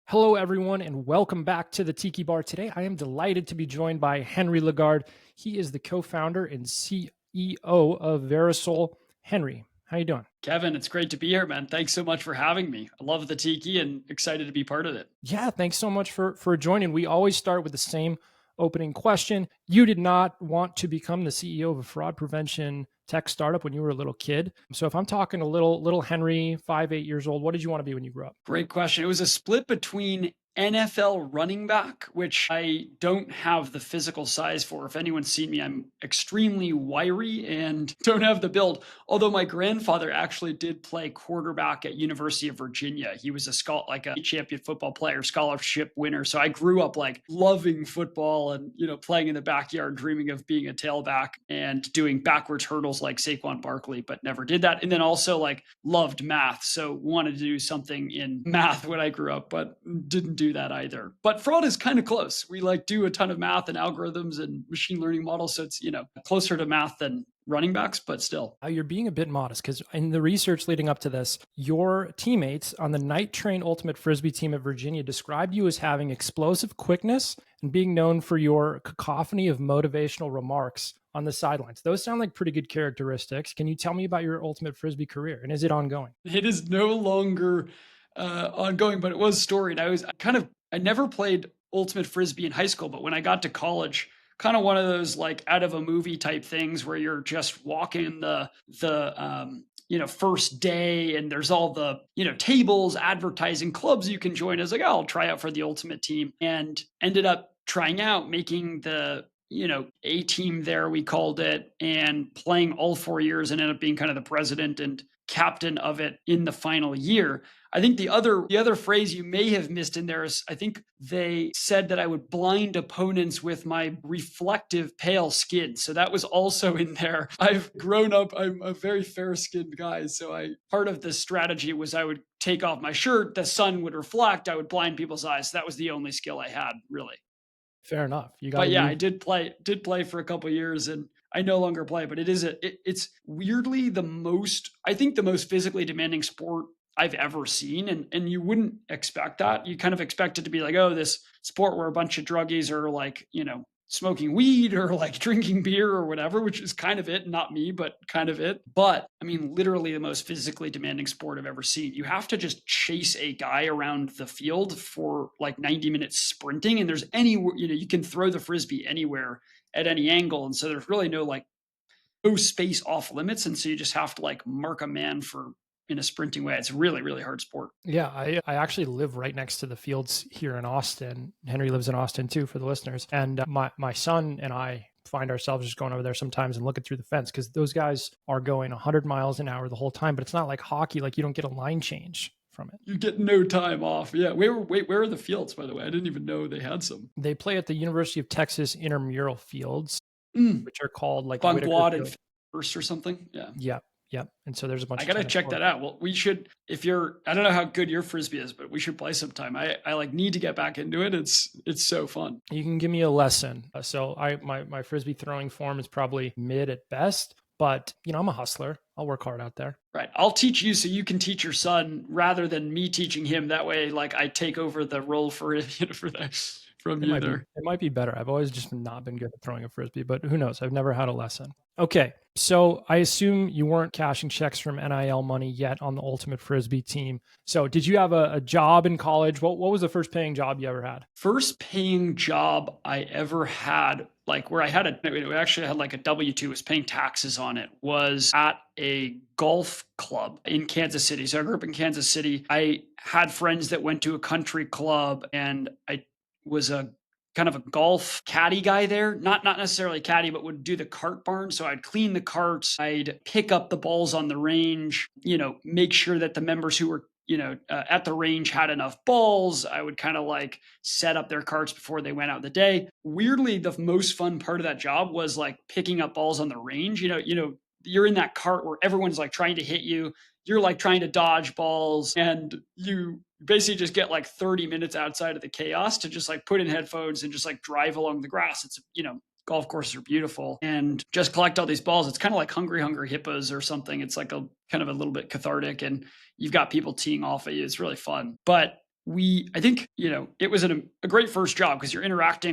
Hello, everyone, and welcome back to the Tiki Bar. Today, I am delighted to be joined by Henry LeGard. He is the co-founder and CEO of Verisol. Henry, how you doing? Kevin, it's great to be here, man. Thanks so much for having me. I love the tiki and excited to be part of it. Yeah, thanks so much for joining. We always start with the same opening question. You did not want to become the CEO of a fraud prevention tech startup when you were a little kid. So if I'm talking a little Henry, 5, 8 years old, what did you want to be when you grew up? Great question. It was a split between NFL running back, which I don't have the physical size for. If anyone's seen me, I'm extremely wiry and don't have the build. Although my grandfather actually did play quarterback at University of Virginia. He was like a champion football player, scholarship winner. So I grew up like loving football and playing in the backyard, dreaming of being a tailback and doing backwards hurdles like Saquon Barkley, but never did that. And then also like loved math, so wanted to do something in math when I grew up, but didn't do that either. But fraud is kind of close. We like do a ton of math and algorithms and machine learning models, so it's closer to math than running backs, but still. You're being a bit modest because in the research leading up to this, your teammates on the Night Train Ultimate Frisbee team at Virginia described you as having explosive quickness and being known for your cacophony of motivational remarks on the sidelines. Those sound like pretty good characteristics. Can you tell me about your Ultimate Frisbee career, and is it ongoing? It is no longer ongoing, but it was storied. I never played ultimate frisbee in high school, but when I got to college, kind of one of those like out of a movie type things where you're just walking the first day and there's all the tables, advertising, clubs you can join. I was like, oh, I'll try out for the ultimate team, and ended up trying out, making the A team there, we called it, and playing all 4 years and ended up being kind of the president and captain of it in the final year. I think the other phrase you may have missed in there is, I think they said that I would blind opponents with my reflective pale skin. So that was also in there. I've grown up, I'm a very fair-skinned guy, so I part of the strategy was I would take off my shirt, the sun would reflect, I would blind people's eyes. So that was the only skill I had, really. Fair enough. You got But to yeah, I use. did play for a couple years, and I no longer play, but it's weirdly the most physically demanding sport I've ever seen. And you wouldn't expect that. You kind of expect it to be like, oh, this sport where a bunch of druggies are like, smoking weed or like drinking beer or whatever, which is kind of it, not me, but kind of it. But I mean, literally the most physically demanding sport I've ever seen. You have to just chase a guy around the field for like 90 minutes sprinting. And there's anywhere, you can throw the frisbee anywhere at any angle. And so there's really no space off limits. And so you just have to like mark a man for in a sprinting way. It's a really, really hard sport. Yeah, I actually live right next to the fields here in Austin. Henry lives in Austin too, for the listeners. And my son and I find ourselves just going over there sometimes and looking through the fence because those guys are going 100 miles an hour the whole time. But it's not like hockey; like you don't get a line change from it. You get no time off. Yeah. Where are the fields, by the way? I didn't even know they had some. They play at the University of Texas intramural fields, Mm. which are called like Whitaker Bonquad and Field. first or something. Yeah. Yep, yep. And so there's a bunch I of gotta tennis check courts. that out. Well, we should. If you're, I don't know how good your frisbee is, but we should play sometime. I like need to get back into it. It's so fun. You can give me a lesson. So my frisbee throwing form is probably mid at best, but I'm a hustler. I'll work hard out there. Right. I'll teach you so you can teach your son rather than me teaching him. That way, like I take over the role for it, for that from It you might be there. it might be better. I've always just not been good at throwing a frisbee, but who knows? I've never had a lesson. Okay, so I assume you weren't cashing checks from NIL money yet on the Ultimate Frisbee team. So did you have a job in college? What was the first paying job you ever had? First paying job I ever had, like where I had we actually had like a W-2, was paying taxes on it, was at a golf club in Kansas City. So I grew up in Kansas City. I had friends that went to a country club, and I was a kind of a golf caddy guy there. Not necessarily caddy, but would do the cart barn. So I'd clean the carts, I'd pick up the balls on the range, make sure that the members who were at the range had enough balls. I would kind of like set up their carts before they went out the day. Weirdly, the most fun part of that job was like picking up balls on the range. You're in that cart where everyone's like trying to hit you. You're like trying to dodge balls, and you basically just get like 30 minutes outside of the chaos to just like put in headphones and just like drive along the grass. Golf courses are beautiful, and just collect all these balls. It's kind of like Hungry Hippos or something. It's like a kind of a little bit cathartic, and you've got people teeing off at you. It's really fun. But I think, it was a great first job because you interact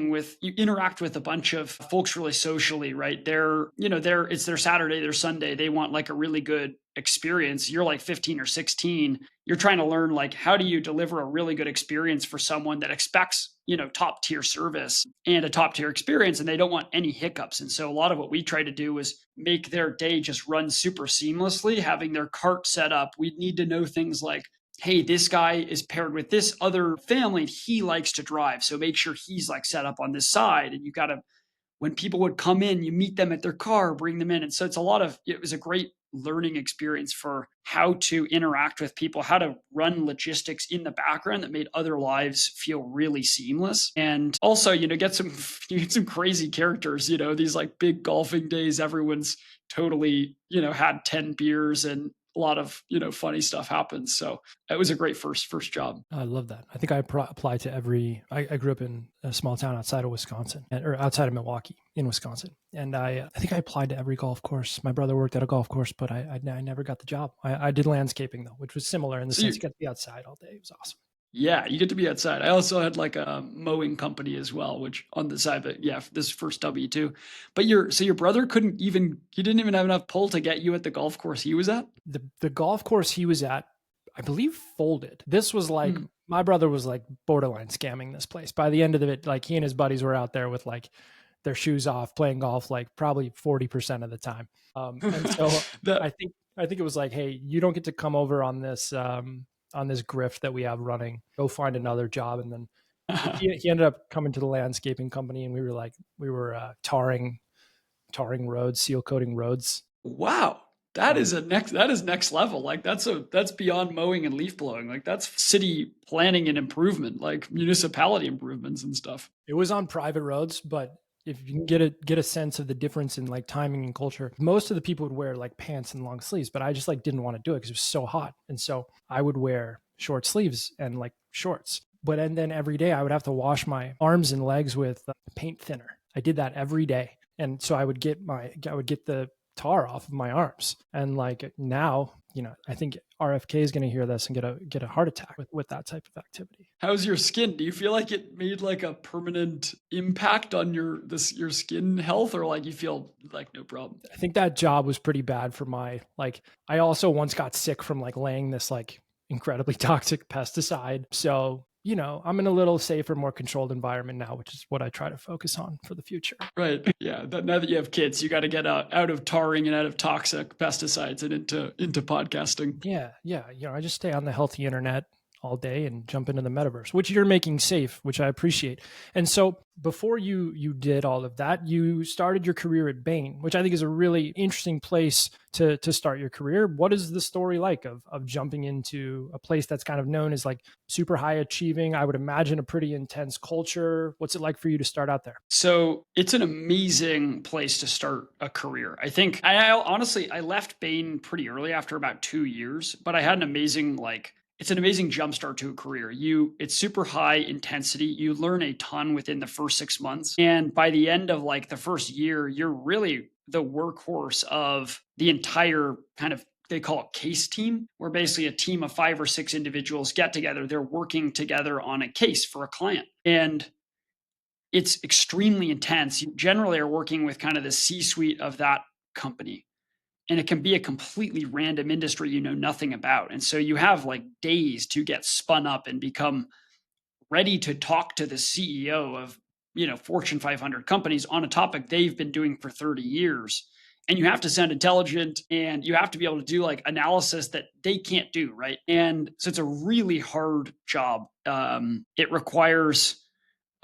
with a bunch of folks really socially, right? It's their Saturday, their Sunday. They want like a really good experience. You're like 15 or 16. You're trying to learn like, how do you deliver a really good experience for someone that expects, top tier service and a top tier experience, and they don't want any hiccups. And so a lot of what we try to do is make their day just run super seamlessly, having their cart set up. We need to know things like, hey, this guy is paired with this other family and he likes to drive. So make sure he's like set up on this side. And you got to, when people would come in, you meet them at their car, bring them in. And so it was a great learning experience for how to interact with people, how to run logistics in the background that made other lives feel really seamless. And also, you get some crazy characters, these like big golfing days, everyone's totally, had 10 beers and a lot of, funny stuff happens. So it was a great first job. I love that. I think I applied to I grew up in a small town outside of Wisconsin, or outside of Milwaukee in Wisconsin. And I think I applied to every golf course. My brother worked at a golf course, but I never got the job. I did landscaping though, which was similar in the So sense you got to be outside all day. It was awesome. Yeah, you get to be outside. I also had like a mowing company as well, which on the side, but yeah, this first W-2. But your brother he didn't even have enough pull to get you at the golf course he was at? The golf course he was at, I believe, folded. This was like, Hmm. my brother was like borderline scamming this place. By the end of it, like he and his buddies were out there with like their shoes off playing golf like probably 40% of the time. And so The I think it was like, hey, you don't get to come over on this grift that we have running. Go find another job. And then he ended up coming to the landscaping company, and we were tarring roads, seal coating roads. Wow. Um, That is next level. Like that's beyond mowing and leaf blowing. Like that's city planning and improvement, like municipality improvements and stuff. it was on private roads, but if you can get a sense of the difference in like timing and culture, most of the people would wear like pants and long sleeves, but I just like didn't want to do it because it was so hot, and so I would wear short sleeves and like shorts. But and then every day I would have to wash my arms and legs with paint thinner. I did that every day, and so I would get the tar off of my arms. And like now, I think RFK is going to hear this and get a heart attack with that type of activity. How's your skin? Do you feel like it made like a permanent impact on your skin health, or like you feel like no problem? I think that job was pretty bad for my like. I also once got sick from like laying this like incredibly toxic pesticide. So I'm in a little safer, more controlled environment now, which is what I try to focus on for the future. Right. Yeah. Now that you have kids, you got to get out of tarring and out of toxic pesticides and into podcasting. Yeah, yeah. I just stay on the healthy internet all day and jump into the metaverse, which you're making safe, which I appreciate. And so before you did all of that, you started your career at Bain, which I think is a really interesting place to start your career. What is the story like of jumping into a place that's kind of known as like super high achieving? I would imagine a pretty intense culture. What's it like for you to start out there? So it's an amazing place to start a career. I think I honestly I left Bain pretty early after about 2 years, but I had an amazing it's an amazing jumpstart to a career. It's super high intensity. You learn a ton within the first 6 months. And by the end of like the first year, you're really the workhorse of the entire kind of, they call it case team, where basically a team of 5 or 6 individuals get together. They're working together on a case for a client. And it's extremely intense. You generally are working with kind of the C suite of that company. And it can be a completely random industry you know nothing about. And so you have like days to get spun up and become ready to talk to the CEO of, Fortune 500 companies on a topic they've been doing for 30 years. And you have to sound intelligent and you have to be able to do like analysis that they can't do. Right. And so it's a really hard job. It requires,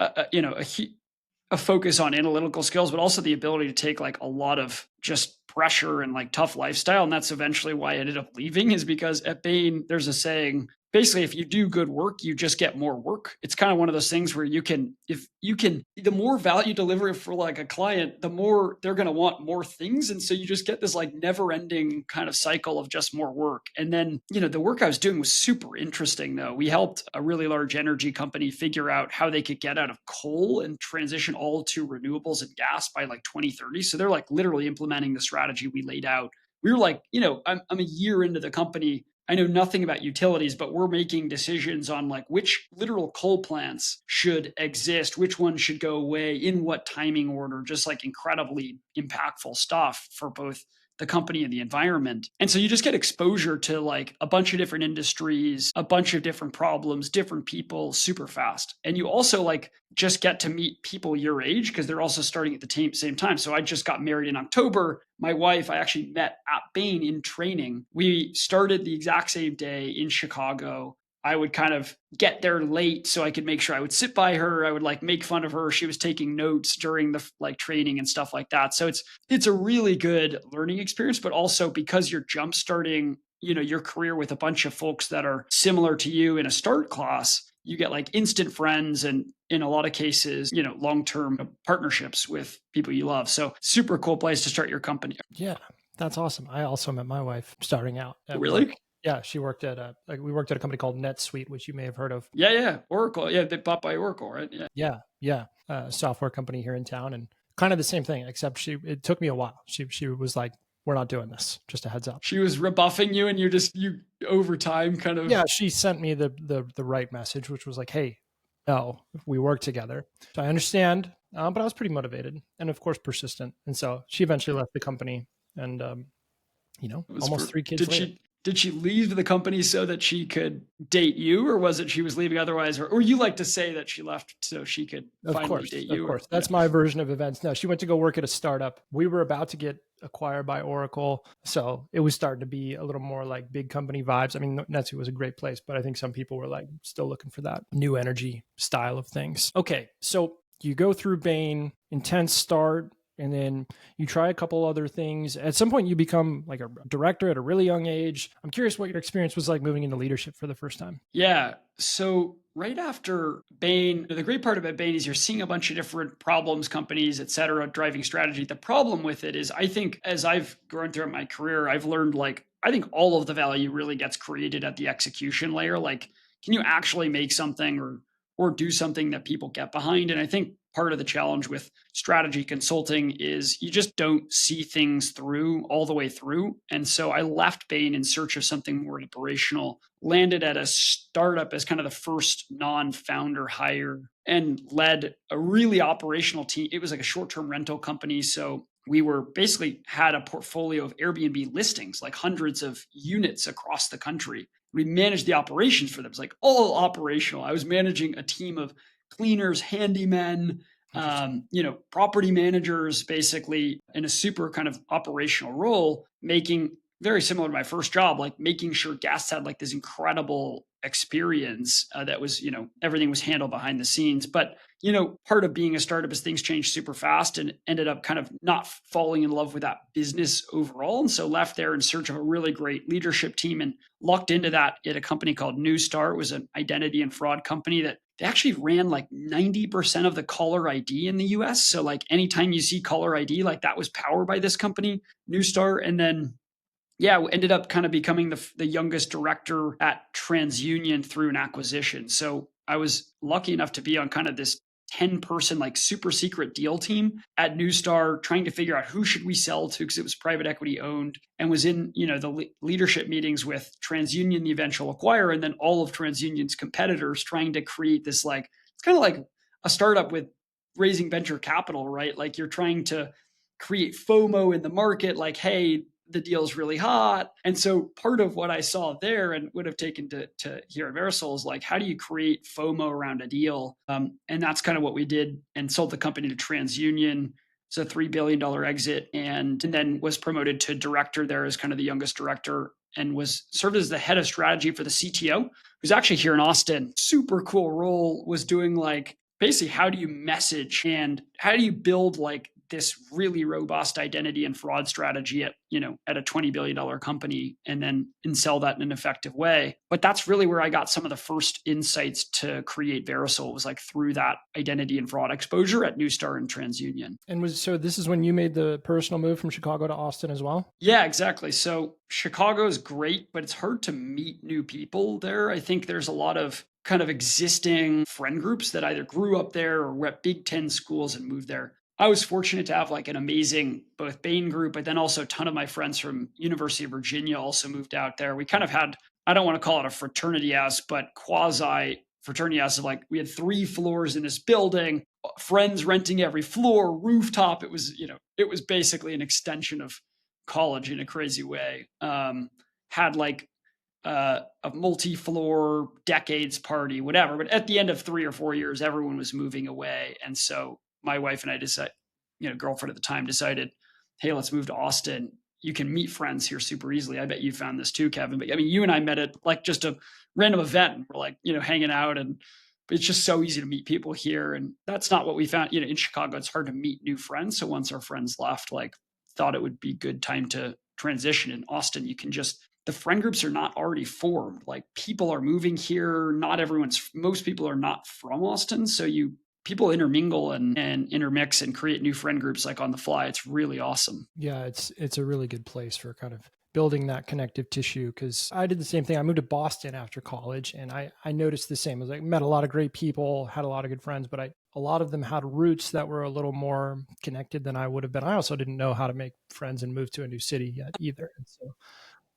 a focus on analytical skills, but also the ability to take like a lot of just pressure and like tough lifestyle. And that's eventually why I ended up leaving, is because at Bain, there's a saying, basically, if you do good work, you just get more work. It's kind of one of those things where the more value delivery for like a client, the more they're going to want more things. And so you just get this like never ending kind of cycle of just more work. And then, the work I was doing was super interesting though. We helped a really large energy company figure out how they could get out of coal and transition all to renewables and gas by like 2030. So they're like literally implementing the strategy we laid out. We were like, I'm a year into the company I know nothing about utilities, but we're making decisions on like which literal coal plants should exist, which ones should go away, in what timing order, just like incredibly impactful stuff for both the company and the environment. And so you just get exposure to like a bunch of different industries, a bunch of different problems, different people super fast. And you also like just get to meet people your age because they're also starting at the same time. So I just got married in October. My wife, I actually met at Bain in training. We started the exact same day in Chicago. I would kind of get there late so I could make sure I would sit by her. I would like make fun of her. She was taking notes during the like training and stuff like that. So it's a really good learning experience, but also because you're jump starting, your career with a bunch of folks that are similar to you in a start class, you get like instant friends and in a lot of cases, long-term partnerships with people you love. So super cool place to start your company. Yeah, that's awesome. I also met my wife starting out at work. Really? Yeah, she worked at we worked at a company called NetSuite, which you may have heard of. Yeah, yeah. Oracle. Yeah, they bought by Oracle, right? Yeah. Yeah, software company here in town, and kind of the same thing. Except it took me a while. She was like, "We're not doing this. Just a heads up." She was rebuffing you and you over time kind Yeah, of. she sent me the right message, which was like, "Hey, no, we work together." So I understand, but I was pretty motivated and of course persistent. And so she eventually left the company, and Was almost for 3 kids later. did she leave the company so that she could date you, or was it she was leaving otherwise, or you like to say that she left so she could Of finally course, date of you, or course. yeah. That's my version of events. No, she went to go work at a startup. We were about to get acquired by Oracle, so it was starting to be a little more like big company vibes. I mean, NetSuite was a great place, but I think some people were like still looking for that new energy style of things. Okay, so you go through Bain, intense start, and then you try a couple other things. At some point, you become like a director at a really young age. I'm curious what your experience was like moving into leadership for the first time. Yeah. So right after Bain, the great part about Bain is you're seeing a bunch of different problems, companies, et cetera, driving strategy. The problem with it is I think as I've grown throughout my career, I've learned like I think all of the value really gets created at the execution layer. Like, can you actually make something or do something that people get behind? And I think part of the challenge with strategy consulting is you just don't see things through all the way through. And so I left Bain in search of something more operational, landed at a startup as kind of the first non-founder hire, and led a really operational team. It was like a short-term rental company. So we were basically had a portfolio of Airbnb listings, like hundreds of units across the country. We managed the operations for them. It's like all operational. I was managing a team of cleaners, handymen, Interesting. property managers, basically in a super kind of operational role, making very similar to my first job, like making sure guests had like this incredible experience that was, everything was handled behind the scenes. But, part of being a startup is things change super fast and ended up kind of not falling in love with that business overall. And so left there in search of a really great leadership team and lucked into that at a company called New Star. It was an identity and fraud company that they actually ran like 90% of the caller ID in the US. So like anytime you see caller ID, like that was powered by this company, New Star. And then yeah, we ended up kind of becoming the youngest director at TransUnion through an acquisition. So I was lucky enough to be on kind of this 10-person like super secret deal team at Newstar trying to figure out who should we sell to because it was private equity owned, and was in, the leadership meetings with TransUnion, the eventual acquirer, and then all of TransUnion's competitors trying to create this like it's kind of like a startup with raising venture capital, right? Like you're trying to create FOMO in the market, like, hey, the deal's really hot. And so part of what I saw there and would have taken to here at Verisol is like, how do you create FOMO around a deal? And that's kind of what we did and sold the company to TransUnion. It's a $3 billion exit, and then was promoted to director there as kind of the youngest director, and was served as the head of strategy for the CTO, who's actually here in Austin. Super cool role, was doing like basically how do you message and how do you build like this really robust identity and fraud strategy at at a $20 billion company and sell that in an effective way. But that's really where I got some of the first insights to create Verisol, was like through that identity and fraud exposure at Newstar and TransUnion. And this is when you made the personal move from Chicago to Austin as well? Yeah, exactly. So Chicago is great, but it's hard to meet new people there. I think there's a lot of kind of existing friend groups that either grew up there or were at Big Ten schools and moved there. I was fortunate to have like an amazing both Bain group, but then also a ton of my friends from University of Virginia also moved out there. We kind of had I don't want to call it a fraternity house, but quasi fraternity house of like we had 3 floors in this building, friends renting every floor, rooftop. It was, it was basically an extension of college in a crazy way. Had like a multi-floor decades party, whatever. But at the end of 3 or 4 years, everyone was moving away, and so my wife and I decided, girlfriend at the time decided, hey, let's move to Austin. You can meet friends here super easily. I bet you found this too, Kevin. But I mean, you and I met at like just a random event. And we're like, hanging out, and it's just so easy to meet people here. And that's not what we found. In Chicago, it's hard to meet new friends. So once our friends left, like, thought it would be good time to transition. In Austin, you can just the friend groups are not already formed. Like people are moving here. Most people are not from Austin. So people intermingle and intermix and create new friend groups like on the fly. It's really awesome. Yeah, it's a really good place for kind of building that connective tissue, because I did the same thing. I moved to Boston after college, and I noticed the same. I was like, met a lot of great people, had a lot of good friends, but a lot of them had roots that were a little more connected than I would have been. I also didn't know how to make friends and move to a new city yet either. And so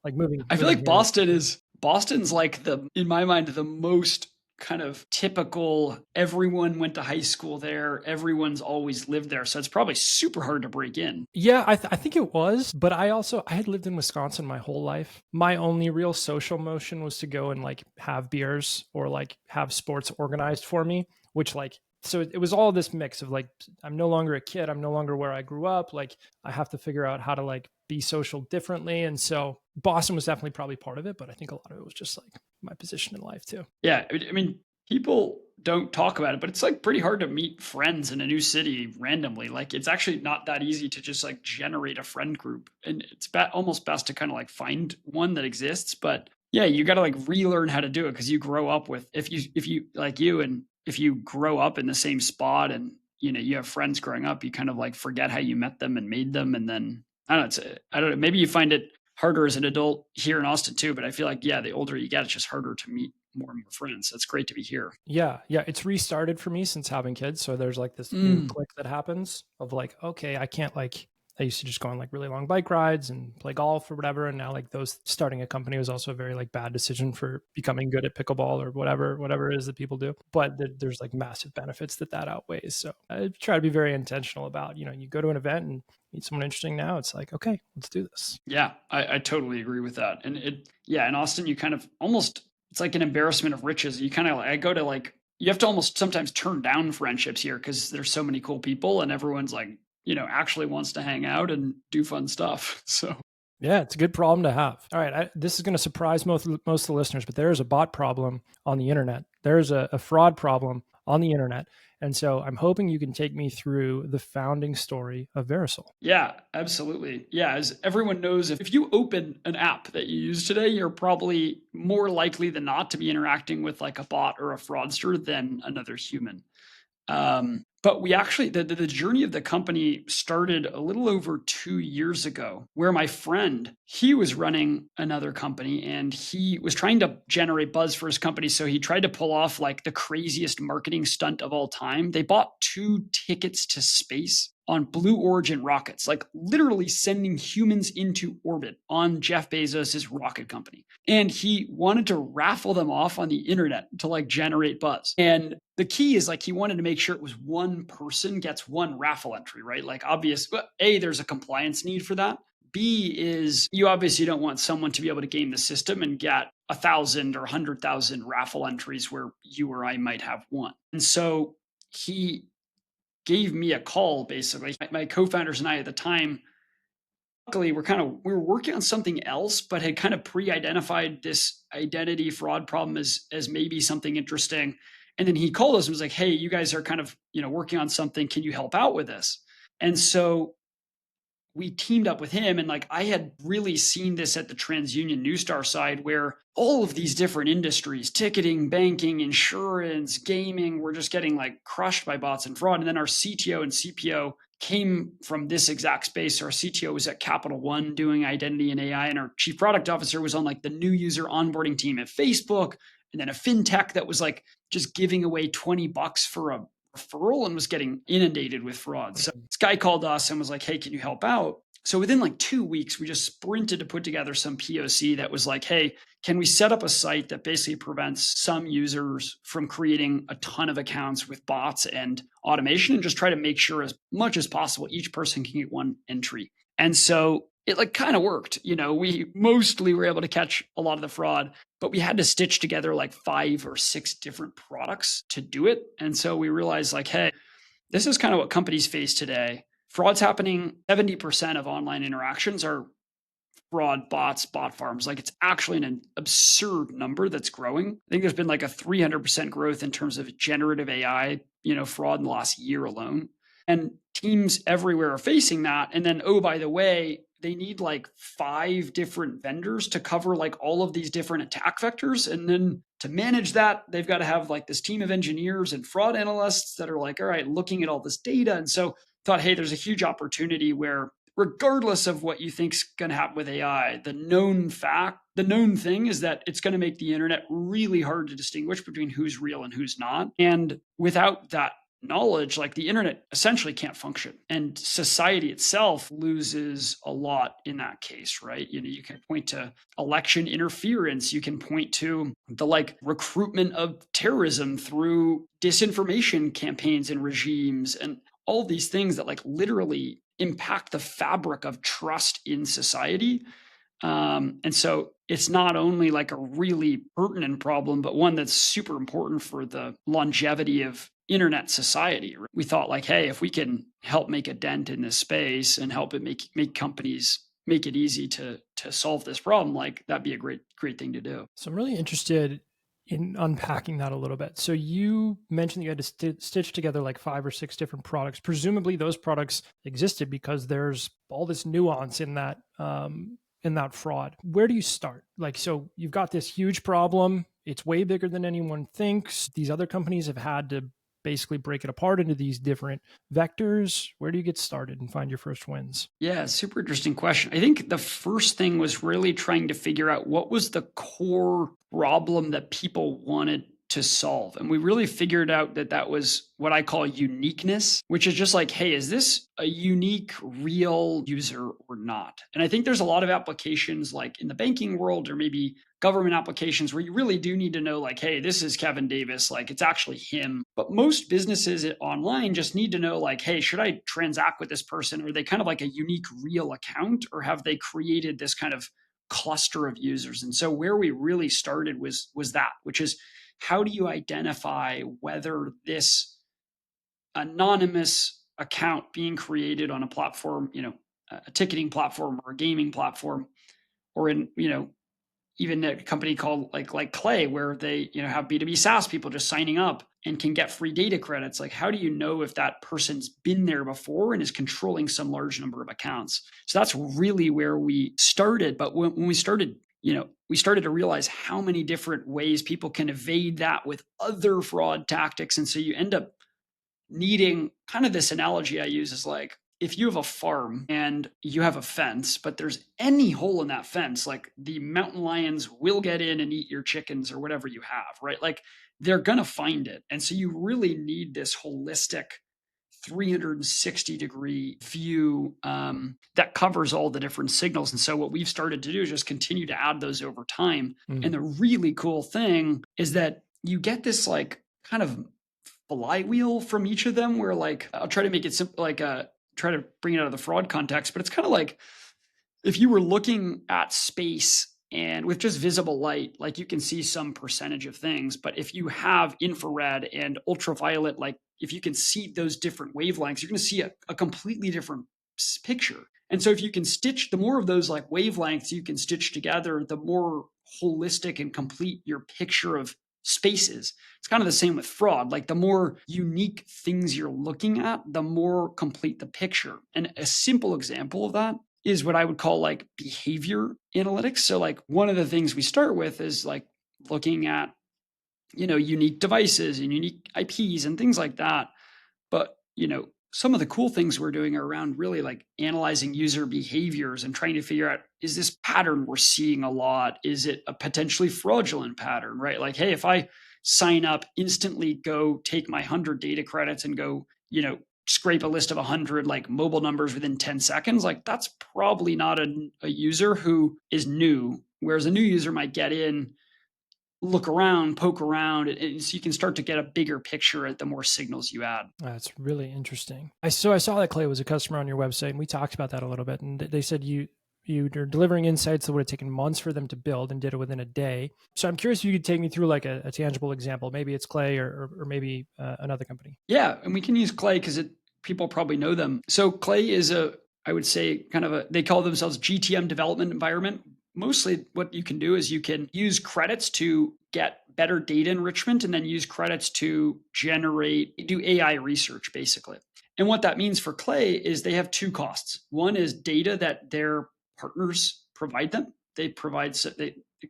like I feel moving like here was Boston's like in my mind, the most kind of typical, everyone went to high school there, everyone's always lived there. So it's probably super hard to break in. Yeah, I think it was, but I had lived in Wisconsin my whole life. My only real social motion was to go and like have beers or like have sports organized for me, which like so it was all this mix of like I'm no longer a kid, I'm no longer where I grew up, like I have to figure out how to like be social differently. And so Boston was definitely probably part of it, but I think a lot of it was just like my position in life too. Yeah. I mean, people don't talk about it, but it's like pretty hard to meet friends in a new city randomly. Like it's actually not that easy to just like generate a friend group. And it's almost best to kind of like find one that exists. But yeah, you got to like relearn how to do it because you grow up with, if you like you and if you grow up in the same spot and, you have friends growing up, you kind of like forget how you met them and made them. And then I don't know, I don't know, maybe you find it harder as an adult here in Austin too. But I feel like, yeah, the older you get, it's just harder to meet more and more friends. It's great to be here. Yeah, yeah, it's restarted for me since having kids. So there's like this new Mm. click that happens of like, okay, I can't like I used to just go on like really long bike rides and play golf or whatever. And now like those starting a company was also a very like bad decision for becoming good at pickleball or whatever it is that people do. But there's like massive benefits that outweighs. So I try to be very intentional about, you go to an event and meet someone interesting now. It's like, okay, let's do this. Yeah, I totally agree with that. And yeah, in Austin, you kind of almost, it's like an embarrassment of riches. You kind of, I go to like, you have to almost sometimes turn down friendships here because there's so many cool people and everyone's like, actually wants to hang out and do fun stuff. So Yeah, it's a good problem to have. All right, this is going to surprise most of the listeners, but there is a bot problem on the internet. There is a fraud problem on the internet, and so I'm hoping you can take me through the founding story of Verisol. yeah, absolutely. Yeah, as everyone knows, if you open an app that you use today, you're probably more likely than not to be interacting with like a bot or a fraudster than another human. But we actually, the journey of the company started a little over 2 years ago, where my friend, he was running another company and he was trying to generate buzz for his company. So he tried to pull off like the craziest marketing stunt of all time. They bought 2 tickets to space on Blue Origin rockets, like literally sending humans into orbit on Jeff Bezos's rocket company. And he wanted to raffle them off on the internet to like generate buzz. And the key is like he wanted to make sure it was one person gets one raffle entry, right? Like obvious, A, there's a compliance need for that. B is you obviously don't want someone to be able to game the system and get 1,000 or 100,000 raffle entries where you or I might have one. And so he gave me a call basically. My co-founders and I at the time, luckily we were working on something else, but had kind of pre-identified this identity fraud problem as maybe something interesting. And then he called us and was like, hey, you guys are kind of, working on something. Can you help out with this? And so we teamed up with him, and like I had really seen this at the TransUnion Newstar side where all of these different industries, ticketing, banking, insurance, gaming, were just getting like crushed by bots and fraud. And then our CTO and CPO came from this exact space. Our CTO was at Capital One doing identity and AI, and our chief product officer was on like the new user onboarding team at Facebook, and then a fintech that was like just giving away $20 for a referral and was getting inundated with fraud. So this guy called us and was like, hey, can you help out? So within like 2 weeks, we just sprinted to put together some POC that was like, hey, can we set up a site that basically prevents some users from creating a ton of accounts with bots and automation, and just try to make sure as much as possible each person can get one entry. And so it like kind of worked. We mostly were able to catch a lot of the fraud, but we had to stitch together like 5 or 6 different products to do it. And so we realized like, hey, this is kind of what companies face today. Fraud's happening. 70% of online interactions are fraud bots, bot farms. Like, it's actually an absurd number that's growing. I think there's been like a 300% growth in terms of generative AI, fraud in the last year alone. And teams everywhere are facing that. And then, oh, by the way, they need like 5 different vendors to cover like all of these different attack vectors. And then to manage that, they've got to have like this team of engineers and fraud analysts that are like, all right, looking at all this data. And so thought, hey, there's a huge opportunity where regardless of what you think's going to happen with AI, the known thing is that it's going to make the internet really hard to distinguish between who's real and who's not. And without that knowledge, like, the internet essentially can't function, and society itself loses a lot in that case, right? You can point to election interference, you can point to the like recruitment of terrorism through disinformation campaigns and regimes, and all these things that like literally impact the fabric of trust in society. And so it's not only like a really pertinent problem, but one that's super important for the longevity of internet society. We thought like, hey, if we can help make a dent in this space and help it make companies make it easy to solve this problem, like, that'd be a great thing to do. So I'm really interested in unpacking that a little bit. So you mentioned that you had to stitch together like 5 or 6 different products. Presumably those products existed because there's all this nuance in that fraud. Where do you start? Like, so you've got this huge problem. It's way bigger than anyone thinks. These other companies have had to basically break it apart into these different vectors. Where do you get started and find your first wins? Yeah, super interesting question. I think the first thing was really trying to figure out what was the core problem that people wanted to solve. And we really figured out that that was what I call uniqueness, which is just like, hey, is this a unique, real user or not? And I think there's a lot of applications like in the banking world, or maybe government applications, where you really do need to know like, hey, this is Kevin Davis, like, it's actually him. But most businesses online just need to know like, hey, should I transact with this person? Are they kind of like a unique real account, or have they created this kind of cluster of users? And so where we really started was that, which is, how do you identify whether this anonymous account being created on a platform, a ticketing platform or a gaming platform, or in, even a company called like Clay, where they have B2B SaaS people just signing up and can get free data credits. Like, how do you know if that person's been there before and is controlling some large number of accounts? So that's really where we started. But when we started, we started to realize how many different ways people can evade that with other fraud tactics. And so you end up needing, kind of, this analogy I use is like, if you have a farm and you have a fence, but there's any hole in that fence, like, the mountain lions will get in and eat your chickens or whatever you have, right? Like, they're going to find it. And so you really need this holistic 360-degree view that covers all the different signals. And so what we've started to do is just continue to add those over time. And the really cool thing is that you get this like kind of flywheel from each of them, where, like, I'll try to make it simple, like, try to bring it out of the fraud context, but it's kind of like if you were looking at space and with just visible light, like, you can see some percentage of things. But if you have infrared and ultraviolet, like, if you can see those different wavelengths, you're going to see a completely different picture. And so if you can stitch, the more of those like wavelengths you can stitch together, the more holistic and complete your picture of spaces. It's kind of the same with fraud. Like, the more unique things you're looking at, the more complete the picture. And a simple example of that is what I would call like behavior analytics. So like, one of the things we start with is like looking at, unique devices and unique IPs and things like that. But, some of the cool things we're doing are around really like analyzing user behaviors and trying to figure out, is this pattern we're seeing a lot? Is it a potentially fraudulent pattern, right? Like, hey, if I sign up, instantly go take my 100 data credits and go, scrape a list of 100 like mobile numbers within 10 seconds, like that's probably not a user who is new. Whereas a new user might get in, look around, poke around, and so you can start to get a bigger picture at the more signals you add. That's really interesting. I saw that Clay was a customer on your website, and we talked about that a little bit. And they said you're delivering insights that would have taken months for them to build and did it within a day. So I'm curious if you could take me through like a tangible example. Maybe it's Clay or maybe another company. Yeah, and we can use Clay because people probably know them. So Clay is I would say, kind of they call themselves GTM development environment. Mostly what you can do is you can use credits to get better data enrichment and then use credits to do AI research basically. And what that means for Clay is they have two costs. One is data that their partners provide them. It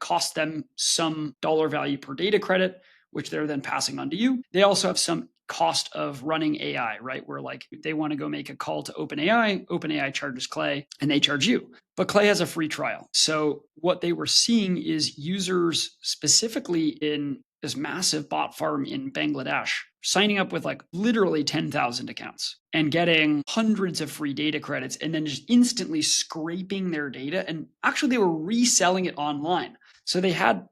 costs them some dollar value per data credit, which they're then passing on to you. They also have some cost of running AI, right? Where like they want to go make a call to OpenAI charges Clay and they charge you. But Clay has a free trial. So what they were seeing is users specifically in this massive bot farm in Bangladesh signing up with like literally 10,000 accounts and getting hundreds of free data credits and then just instantly scraping their data. And actually they were reselling it online. So they had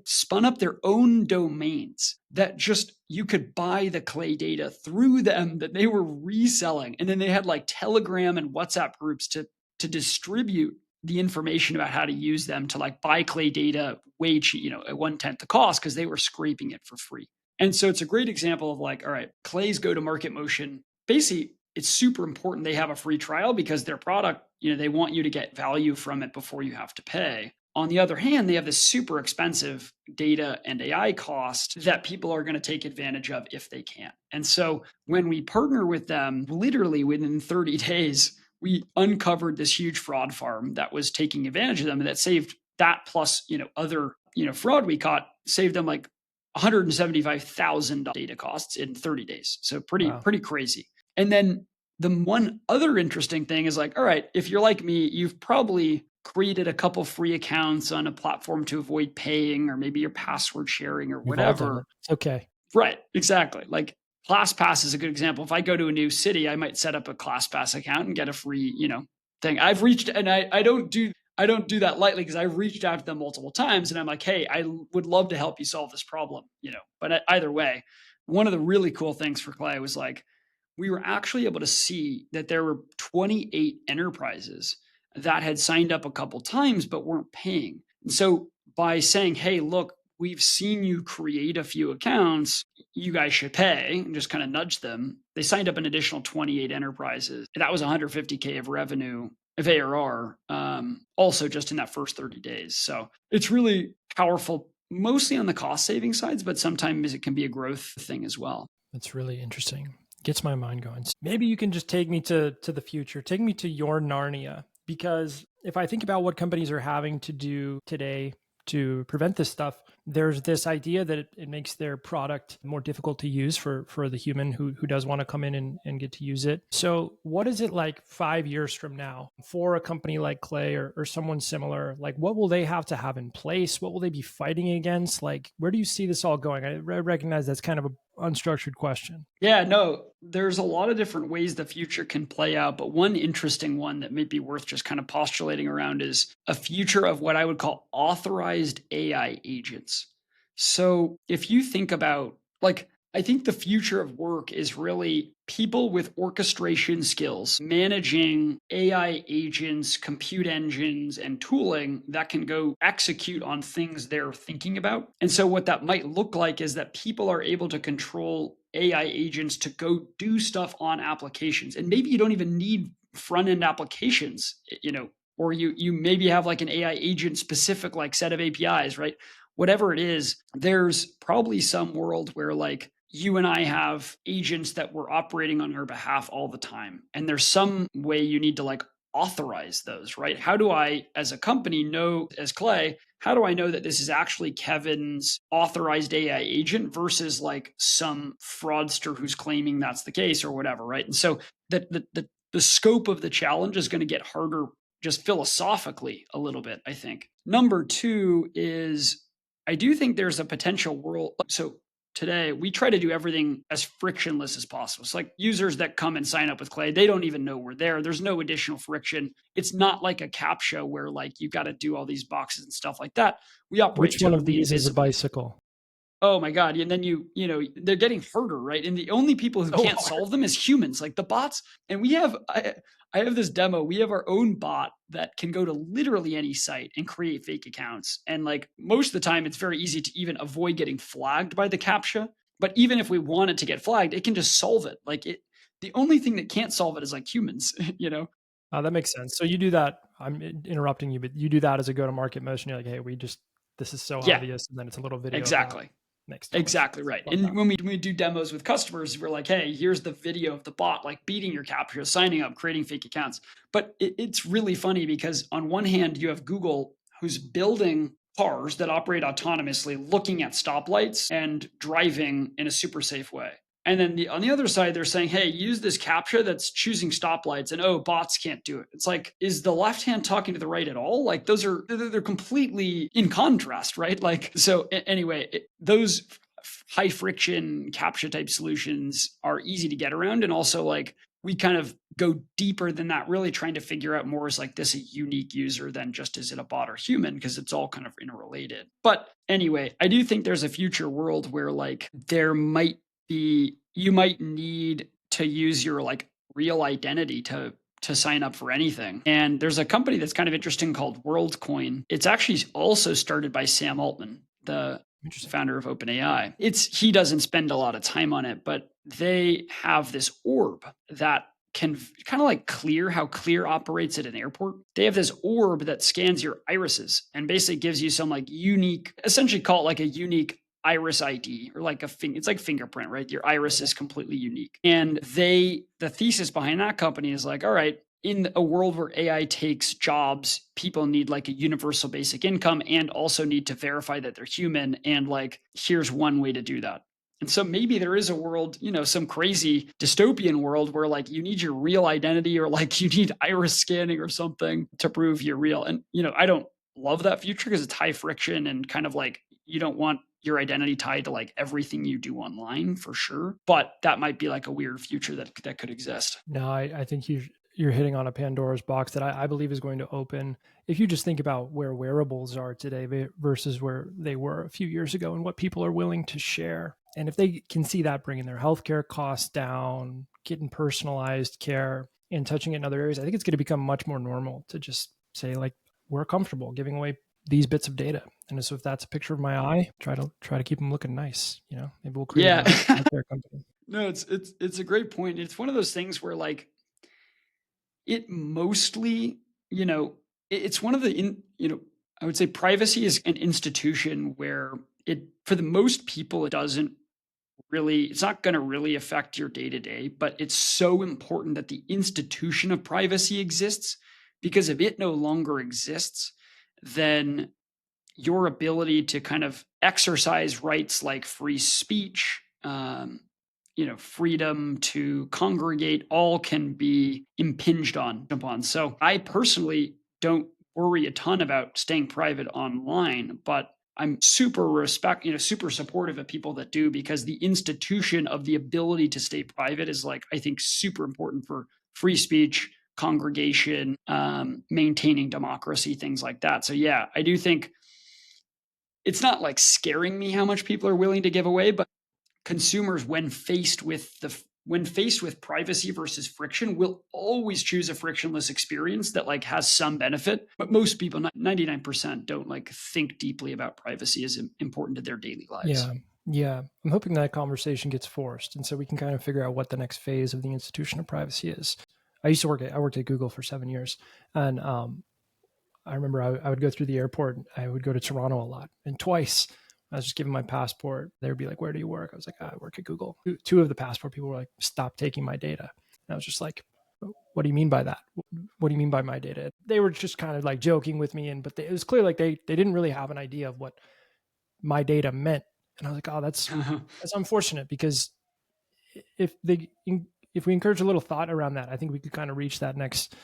spun up their own domains that just you could buy the Clay data through them that they were reselling. And then they had like Telegram and WhatsApp groups to distribute the information about how to use them to like buy Clay data way cheap, at 1/10 the cost because they were scraping it for free. And so it's a great example of like, all right, Clay's go to market motion. Basically, it's super important they have a free trial because their product, they want you to get value from it before you have to pay. On the other hand, they have this super expensive data and AI cost that people are going to take advantage of if they can. And so when we partner with them, literally within 30 days, we uncovered this huge fraud farm that was taking advantage of them and that saved that plus, other, fraud we caught, saved them like 175,000 data costs in 30 days. So Wow. pretty crazy. And then the one other interesting thing is like, all right, if you're like me, you've probably created a couple free accounts on a platform to avoid paying, or maybe you're password sharing or We've all done whatever. it. It's okay. Right, exactly. Like ClassPass is a good example. If I go to a new city, I might set up a ClassPass account and get a free, thing. I've reached and I don't do that lightly because I've reached out to them multiple times and I'm like, "Hey, would love to help you solve this problem." But either way, one of the really cool things for Clay was like we were actually able to see that there were 28 enterprises that had signed up a couple times but weren't paying. And so by saying, "Hey, look, we've seen you create a few accounts, you guys should pay," and just kind of nudge them. They signed up an additional 28 enterprises. That was 150K of revenue of ARR, also just in that first 30 days. So it's really powerful, mostly on the cost saving sides, but sometimes it can be a growth thing as well. That's really interesting. Gets my mind going. Maybe you can just take me to the future. Take me to your Narnia. Because if I think about what companies are having to do today to prevent this stuff, there's this idea that it makes their product more difficult to use for the human who does want to come in and get to use it. So what is it like 5 years from now for a company like Clay or someone similar? Like what will they have to have in place? What will they be fighting against? Like where do you see this all going? I recognize that's kind of a unstructured question. Yeah, no, there's a lot of different ways the future can play out, but one interesting one that may be worth just kind of postulating around is a future of what I would call authorized AI agents. So if you think about, like, I think the future of work is really people with orchestration skills managing AI agents, compute engines, and tooling that can go execute on things they're thinking about. And so, what that might look like is that people are able to control AI agents to go do stuff on applications. And maybe you don't even need front end applications, or you maybe have like an AI agent specific like set of APIs, right? Whatever it is, there's probably some world where like you and I have agents that we're operating on our behalf all the time. And there's some way you need to like authorize those, right? How do I, as a company, know, as Clay, how do I know that this is actually Kevin's authorized AI agent versus like some fraudster who's claiming that's the case or whatever, right? And so the scope of the challenge is going to get harder just philosophically a little bit, I think. Number two is I do think there's a potential world. So today, we try to do everything as frictionless as possible. So like users that come and sign up with Clay, they don't even know we're there. There's no additional friction. It's not like a CAPTCHA where like you got to do all these boxes and stuff like that. We operate Which one of totally these is a invisibly. bicycle? Oh my God. And then they're getting harder, right? And the only people who So can't hard. solve them is humans, like the bots. And I have this demo. We have our own bot that can go to literally any site and create fake accounts. And like most of the time, it's very easy to even avoid getting flagged by the CAPTCHA. But even if we wanted to get flagged, it can just solve it. The only thing that can't solve it is like humans, you know? That makes sense. So you do that. I'm interrupting you, but you do that as a go-to-market motion. You're like, hey, this is so Yeah, obvious. And then it's a little video of that. exactly. Makes total sense. Exactly right. Love that. And when we do demos with customers, we're like, hey, here's the video of the bot, like beating your CAPTCHA, signing up, creating fake accounts. But it's really funny because on one hand, you have Google who's building cars that operate autonomously, looking at stoplights and driving in a super safe way. And then on the other side, they're saying, hey, use this CAPTCHA that's choosing stoplights and, oh, bots can't do it. It's like, is the left hand talking to the right at all? Like they're completely in contrast, right? Like, so anyway, those high friction CAPTCHA type solutions are easy to get around. And also like, we kind of go deeper than that, really trying to figure out more, is like this a unique user than just is it a bot or human, because it's all kind of interrelated. But anyway, I do think there's a future world where like you might need to use your like real identity to sign up for anything. And there's a company that's kind of interesting called WorldCoin. It's actually also started by Sam Altman, the Interesting. founder of OpenAI. He doesn't spend a lot of time on it, but they have this orb that can kind of like how Clear operates at an airport. They have this orb that scans your irises and basically gives you some like unique, essentially call it like a unique iris ID, or like it's like fingerprint, right? Your iris is completely unique. And the thesis behind that company is like, all right, in a world where AI takes jobs, people need like a universal basic income and also need to verify that they're human. And like, here's one way to do that. And so maybe there is a world, some crazy dystopian world where like you need your real identity, or like you need iris scanning or something to prove you're real. And, I don't love that future because it's high friction and kind of like you don't want your identity tied to like everything you do online, for sure. But that might be like a weird future that could exist. No, I think you're hitting on a Pandora's box that I believe is going to open. If you just think about where wearables are today versus where they were a few years ago and what people are willing to share. And if they can see that bringing their healthcare costs down, getting personalized care and touching it in other areas, I think it's going to become much more normal to just say like, we're comfortable giving away these bits of data. And so if that's a picture of my eye, try to keep them looking nice. Maybe we'll create Yeah. a healthcare company. No, it's a great point. It's one of those things where like it mostly, it's one of I would say privacy is an institution where for the most people, it's not going to really affect your day to day, but it's so important that the institution of privacy exists, because if it no longer exists, then your ability to kind of exercise rights like free speech, freedom to congregate, all can be impinged upon. So I personally don't worry a ton about staying private online, but I'm super super supportive of people that do, because the institution of the ability to stay private is like, I think, super important for free speech, congregation, maintaining democracy, things like that. So yeah, I do think it's not like scaring me how much people are willing to give away, but consumers, when faced with privacy versus friction, will always choose a frictionless experience that like has some benefit. But most people, 99%, don't like think deeply about privacy as important to their daily lives. Yeah. Yeah. I'm hoping that conversation gets forced. And so we can kind of figure out what the next phase of the institution of privacy is. I worked at Google for 7 years. And I remember I would go through the airport. I would go to Toronto a lot. And twice I was just giving my passport. They would be like, where do you work? I was like, I work at Google. Two of the passport people were like, stop taking my data. And I was just like, what do you mean by that? What do you mean by my data? They were just kind of like joking with me. But it was clear like they didn't really have an idea of what my data meant. And I was like, oh, that's unfortunate, because if we encourage a little thought around that, I think we could kind of reach that next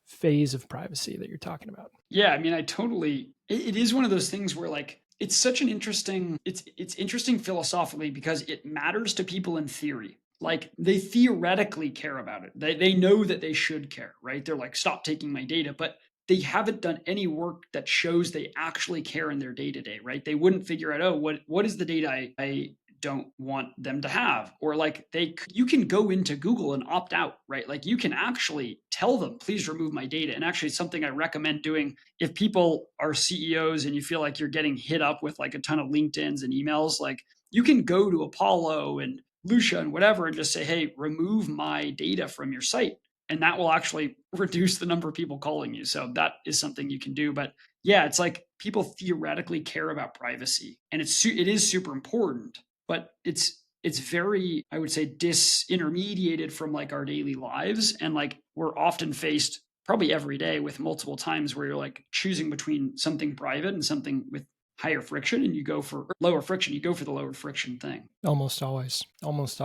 phase of privacy that you're talking about. Yeah, I mean, it is one of those things where like it's such an interesting it's interesting philosophically because it matters to people in theory. Like they theoretically care about it. They know that they should care, right? They're like, stop taking my data, but they haven't done any work that shows they actually care in their day to day, right? They wouldn't figure out, oh, what is the data I don't want them to have, or like you can go into Google and opt out, right? Like you can actually tell them, please remove my data. And actually, it's something I recommend doing if people are CEOs and you feel like you're getting hit up with like a ton of LinkedIn's and emails. Like you can go to Apollo and Lucia and whatever and just say, hey, remove my data from your site, and that will actually reduce the number of people calling you. So that is something you can do. But yeah, it's like people theoretically care about privacy, and it is super important, but it's very, I would say, disintermediated from like our daily lives. And like we're often faced probably every day with multiple times where you're like choosing between something private and something with higher friction, and you go for lower friction, you go for the lower friction thing. Almost always. Always.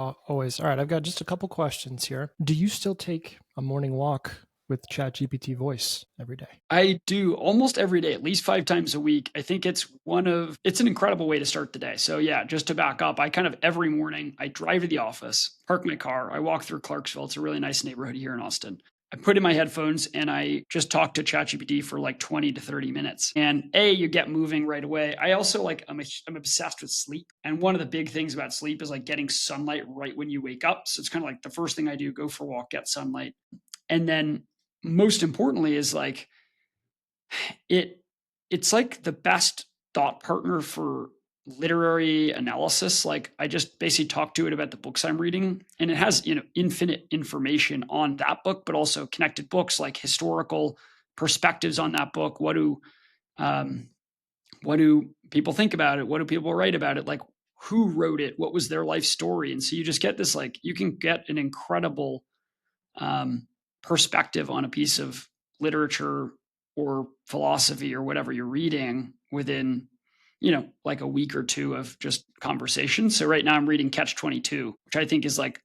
All right, I've got just a couple questions here. Do you still take a morning walk with ChatGPT voice every day? I do almost every day, at least 5 times a week. I think it's an incredible way to start the day. So yeah, just to back up, I kind of every morning I drive to the office, park my car, I walk through Clarksville. It's a really nice neighborhood here in Austin. I put in my headphones and I just talk to ChatGPT for like 20 to 30 minutes. And you get moving right away. I also like, I'm obsessed with sleep. And one of the big things about sleep is like getting sunlight right when you wake up. So it's kind of like the first thing I do, go for a walk, get sunlight. And then most importantly is like, it's like the best thought partner for literary analysis. Like I just basically talk to it about the books I'm reading, and it has, infinite information on that book, but also connected books like historical perspectives on that book. Um, what do people think about it? What do people write about it? Like who wrote it? What was their life story? And so you just get this, like you can get an incredible um, perspective on a piece of literature or philosophy or whatever you're reading within, like a week or two of just conversation. So right now I'm reading Catch 22, which I think is like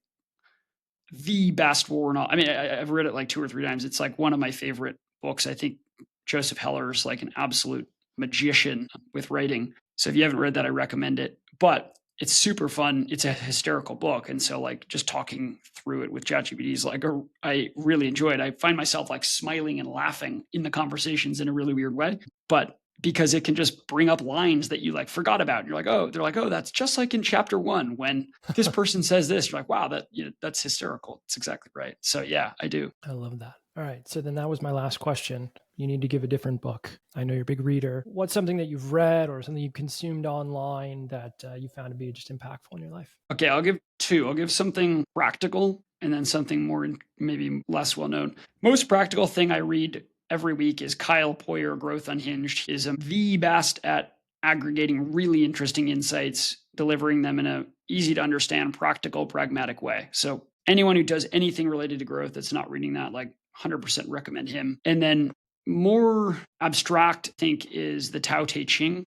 the best war novel. I mean, I've read it like 2 or 3 times. It's like one of my favorite books. I think Joseph Heller is like an absolute magician with writing. So if you haven't read that, I recommend it. But it's super fun. It's a hysterical book. And so like just talking through it with ChatGPT is like, I really enjoy it. I find myself like smiling and laughing in the conversations in a really weird way. But because it can just bring up lines that you like forgot about. And you're like, oh, they're like, oh, that's just like in chapter 1 when this person says this. You're like, wow, that's hysterical. It's exactly right. So yeah, I do. I love that. All right. So then that was my last question. You need to give a different book. I know you're a big reader. What's something that you've read or something you've consumed online that you found to be just impactful in your life? Okay, I'll give two. I'll give something practical and then something more maybe less well known. Most practical thing I read every week is Kyle Poyer, Growth Unhinged. Is the best at aggregating really interesting insights, delivering them in a easy to understand, practical, pragmatic way. So anyone who does anything related to growth that's not reading that, like 100% recommend him. And then more abstract, I think, is the Tao Te Ching,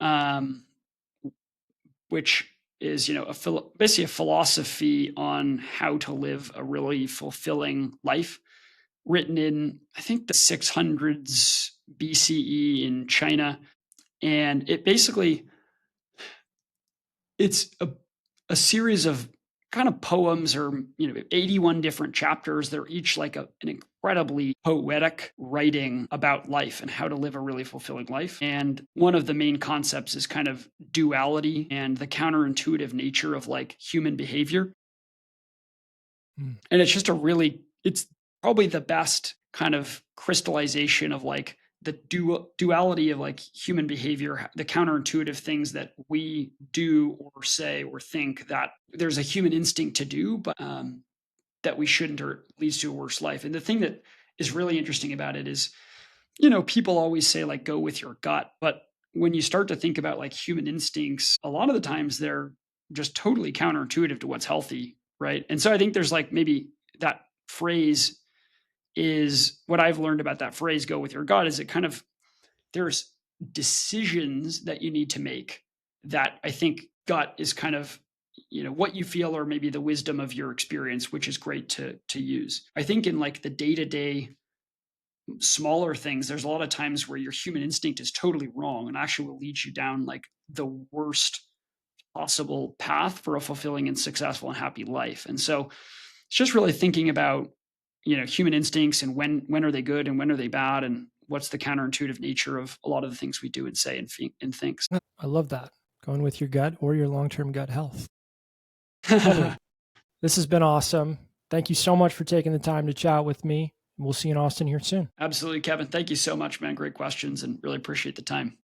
which is basically a philosophy on how to live a really fulfilling life, written in I think the 600s BCE in China. And it's a series of kind of poems, or 81 different chapters. They're each like an incredibly poetic writing about life and how to live a really fulfilling life. And one of the main concepts is kind of duality and the counterintuitive nature of like human behavior. And it's probably the best kind of crystallization of like the duality of like human behavior, the counterintuitive things that we do or say or think that there's a human instinct to do, but that we shouldn't, or leads to a worse life. And the thing that is really interesting about it is, people always say like go with your gut, but when you start to think about like human instincts, a lot of the times they're just totally counterintuitive to what's healthy, right? And so I think there's like maybe that phrase is what I've learned about that phrase, go with your gut, is it kind of there's decisions that you need to make that I think gut is kind of what you feel, or maybe the wisdom of your experience, which is great to use. I think in like the day-to-day smaller things, there's a lot of times where your human instinct is totally wrong and actually will lead you down like the worst possible path for a fulfilling and successful and happy life. And so it's just really thinking about, human instincts and when are they good and when are they bad and what's the counterintuitive nature of a lot of the things we do and say and think. I love that. Going with your gut or your long-term gut health. Henry, this has been awesome. Thank you so much for taking the time to chat with me. We'll see you in Austin here soon. Absolutely, Kevin. Thank you so much, man. Great questions and really appreciate the time.